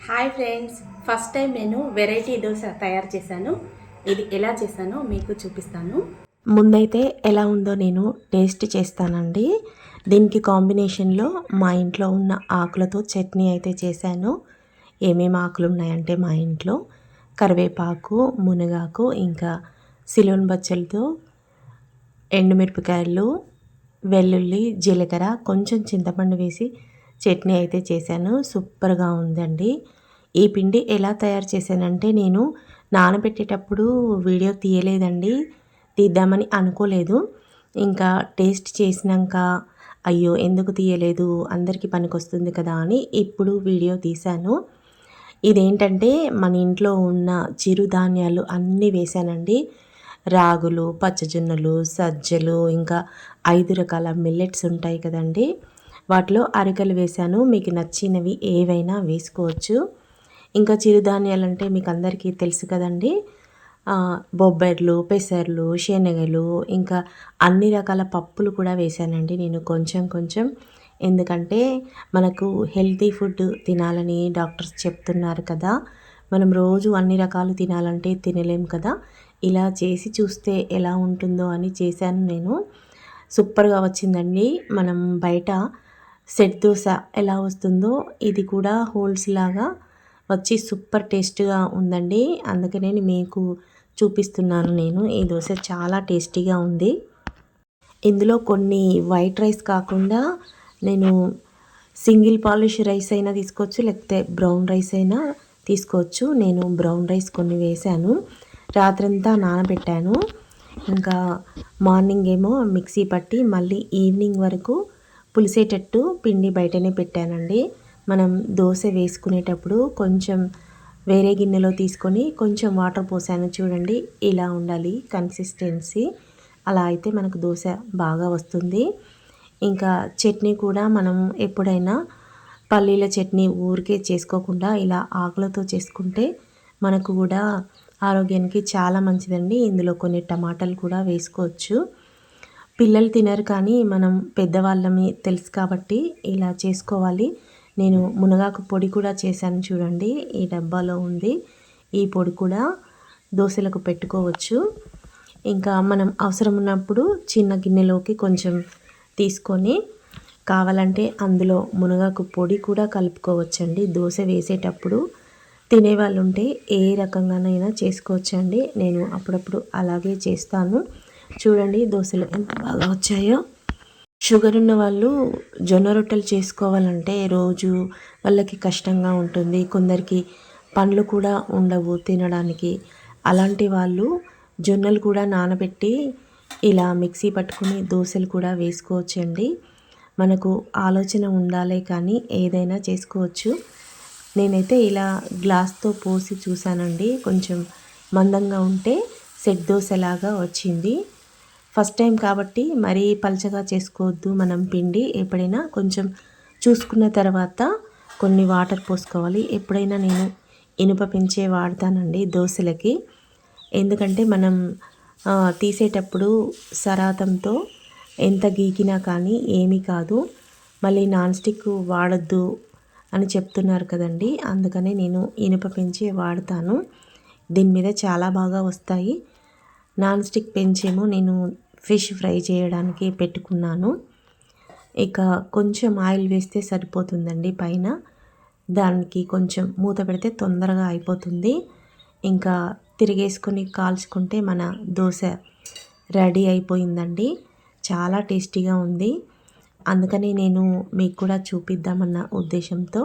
Hi friends, first time నేను variety dosa తయారు చేశాను. ఇది ఎలా చేశానో మీకు చూపిస్తాను. ముందైతే ఎలా ఉందో నేను టేస్ట్ చేస్తానండి. దీనికి కాంబినేషన్లో మా ఇంట్లో ఉన్న ఆకులతో చట్నీ అయితే చేశాను. ఏమేమి ఆకులు ఉన్నాయంటే మా ఇంట్లో కరివేపాకు, మునగాకు, ఇంకా సిలోన్ బచ్చలతో ఎండుమిరపకాయలు, వెల్లుల్లి, జీలకర్ర, కొంచెం చింతపండు వేసి చట్నీ అయితే చేశాను. సూపర్గా ఉందండి. ఈ పిండి ఎలా తయారు చేశానంటే నేను నానబెట్టేటప్పుడు వీడియో తీయలేదండి. తీద్దామని అనుకోలేదు. ఇంకా టేస్ట్ చేసినాక అయ్యో ఎందుకు తీయలేదు, అందరికీ పనికొస్తుంది కదా అని ఇప్పుడు వీడియో తీశాను. ఇదేంటంటే మన ఇంట్లో ఉన్న చిరుధాన్యాలు అన్నీ వేశానండి. రాగులు, పచ్చజొన్నలు, సజ్జలు, ఇంకా 5 రకాల మిల్లెట్స్ ఉంటాయి కదండి. వాటిలో అరికలు వేశాను. మీకు నచ్చినవి ఏవైనా వేసుకోవచ్చు. ఇంకా చిరుధాన్యాలు అంటే మీకు అందరికీ తెలుసు కదండి. బొబ్బర్లు, పెసర్లు, శనగలు, ఇంకా అన్ని రకాల పప్పులు కూడా వేశానండి నేను కొంచెం కొంచెం. ఎందుకంటే మనకు హెల్తీ ఫుడ్ తినాలని డాక్టర్స్ చెప్తున్నారు కదా. మనం రోజు అన్ని రకాలు తినాలంటే తినలేం కదా. ఇలా చేసి చూస్తే ఎలా ఉంటుందో అని చేశాను నేను. సూపర్గా వచ్చిందండి. మనం బయట సెట్ దోశ ఎలా వస్తుందో ఇది కూడా హోల్స్ లాగా వచ్చి సూపర్ టేస్ట్గా ఉందండి. అందుకనే మీకు చూపిస్తున్నాను నేను. ఈ దోశ చాలా టేస్టీగా ఉంది. ఇందులో కొన్ని వైట్ రైస్ కాకుండా నేను సింగిల్ పాలిష్ రైస్ అయినా తీసుకోవచ్చు, లేకపోతే బ్రౌన్ రైస్ అయినా తీసుకోవచ్చు. నేను బ్రౌన్ రైస్ కొన్ని వేశాను. రాత్రంతా నానబెట్టాను. ఇంకా మార్నింగ్ ఏమో మిక్సీ పట్టి మళ్ళీ ఈవినింగ్ వరకు పులిసేటట్టు పిండి బయటనే పెట్టానండి. మనం దోశ వేసుకునేటప్పుడు కొంచెం వేరే గిన్నెలో తీసుకొని కొంచెం వాటర్ పోసాను చూడండి. ఇలా ఉండాలి కన్సిస్టెన్సీ. అలా అయితే మనకు దోశ బాగా వస్తుంది. ఇంకా చట్నీ కూడా మనం ఎప్పుడైనా పల్లీల చట్నీ ఊరికే చేసుకోకుండా ఇలా ఆకులతో చేసుకుంటే మనకు కూడా ఆరోగ్యానికి చాలా మంచిదండి. ఇందులో కొన్ని టమాటాలు కూడా వేసుకోవచ్చు. పిల్లలు తినరు కానీ మనం పెద్దవాళ్ళమి తెలుసు కాబట్టి ఇలా చేసుకోవాలి. నేను మునగాకు పొడి కూడా చేశాను చూడండి. ఈ డబ్బాలో ఉంది. ఈ పొడి కూడా దోశలకు పెట్టుకోవచ్చు. ఇంకా మనం అవసరం ఉన్నప్పుడు చిన్న గిన్నెలోకి కొంచెం తీసుకొని కావాలంటే అందులో మునగాకు పొడి కూడా కలుపుకోవచ్చండి. దోశ వేసేటప్పుడు తినేవాళ్ళు ఉంటే ఏ రకంగానైనా చేసుకోవచ్చండి. నేను అప్పుడప్పుడు అలాగే చేస్తాను. చూడండి దోశలు ఎంత బాగా వచ్చాయో. షుగర్ ఉన్న వాళ్ళు జొన్న రొట్టెలు చేసుకోవాలంటే రోజు వాళ్ళకి కష్టంగా ఉంటుంది. కొందరికి పండ్లు కూడా ఉండవు తినడానికి. అలాంటి వాళ్ళు జొన్నలు కూడా నానబెట్టి ఇలా మిక్సీ పట్టుకుని దోశలు కూడా వేసుకోవచ్చండి. మనకు ఆలోచన ఉండాలే కానీ ఏదైనా చేసుకోవచ్చు. నేనైతే ఇలా గ్లాస్తో పోసి చూశానండి. కొంచెం మందంగా ఉంటే సెట్ దోశలాగా వచ్చింది. ఫస్ట్ టైం కాబట్టి మరీ పలచగా చేసుకోవద్దు మనం పిండి. ఎప్పుడైనా కొంచెం చూసుకున్న తర్వాత కొన్ని వాటర్ పోసుకోవాలి. ఎప్పుడైనా నేను ఇనుప పెంచే వాడతానండి దోశలకి. ఎందుకంటే మనం తీసేటప్పుడు సరాతంతో ఎంత గీకినా కానీ ఏమీ కాదు. మళ్ళీ నాన్ స్టిక్ వాడద్దు అని చెప్తున్నారు కదండి. అందుకనే నేను ఇనుప పెంచే వాడతాను. దీని మీద చాలా బాగా వస్తాయి. నాన్ స్టిక్ పెంచేమో నేను ఫిష్ ఫ్రై చేయడానికి పెట్టుకున్నాను. ఇక కొంచెం ఆయిల్ వేస్తే సరిపోతుందండి పైన. దానికి కొంచెం మూత పెడితే తొందరగా అయిపోతుంది. ఇంకా తిరిగేసుకొని కాల్చుకుంటే మన దోశ రెడీ అయిపోయిందండి. చాలా టేస్టీగా ఉంది. అందుకని నేను మీకు కూడా చూపిద్దామన్న ఉద్దేశంతో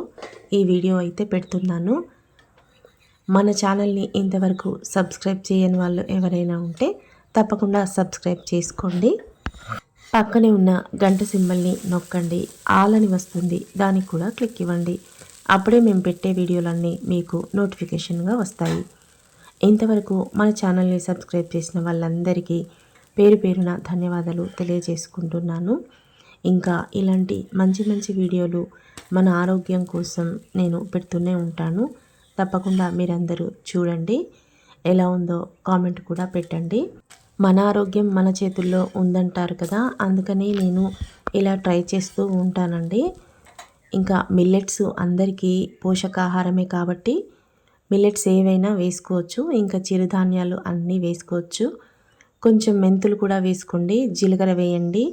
ఈ వీడియో అయితే పెడుతున్నాను. మన ఛానల్ని ఇంతవరకు సబ్స్క్రైబ్ చేయని వాళ్ళు ఎవరైనా ఉంటే తప్పకుండా సబ్స్క్రైబ్ చేసుకోండి. పక్కనే ఉన్న గంట సింబల్ని నొక్కండి. ఆల్ అని వస్తుంది, దానికి కూడా క్లిక్ ఇవ్వండి. అప్పుడే మేము పెట్టే వీడియోలన్నీ మీకు నోటిఫికేషన్గా వస్తాయి. ఇంతవరకు మన ఛానల్ని సబ్స్క్రైబ్ చేసిన వాళ్ళందరికీ పేరు పేరున ధన్యవాదాలు తెలియజేసుకుంటున్నాను. ఇంకా ఇలాంటి మంచి మంచి వీడియోలు మన ఆరోగ్యం కోసం నేను పెడుతూనే ఉంటాను. తప్పకుండా మీరందరూ చూడండి. ఎలా ఉందో కామెంట్ కూడా పెట్టండి. మన ఆరోగ్యం మన చేతుల్లో ఉందంటారు కదా. అందుకని నేను ఇలా ట్రై చేస్తూ ఉంటానండి. ఇంకా మిల్లెట్స్ అందరికీ పోషకాహారమే కాబట్టి మిల్లెట్స్ ఏవైనా వేసుకోవచ్చు. ఇంకా చిరుధాన్యాలు అన్నీ వేసుకోవచ్చు. కొంచెం మెంతులు కూడా వేసుకోండి, జీలకర్ర వేయండి.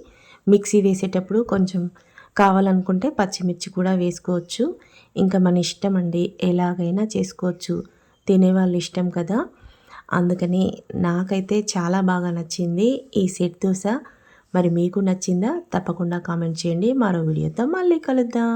మిక్సీ వేసేటప్పుడు కొంచెం కావాలనుకుంటే పచ్చిమిర్చి కూడా వేసుకోవచ్చు. ఇంకా మన ఇష్టం అండి, ఎలాగైనా చేసుకోవచ్చు. తినేవాళ్ళు ఇష్టం కదా, అందుకని నాకైతే చాలా బాగా నచ్చింది ఈ సెట్ దోశ. మరి మీకు నచ్చిందా? తప్పకుండా కామెంట్ చేయండి. మరో వీడియోతో మళ్ళీ కలుద్దాం.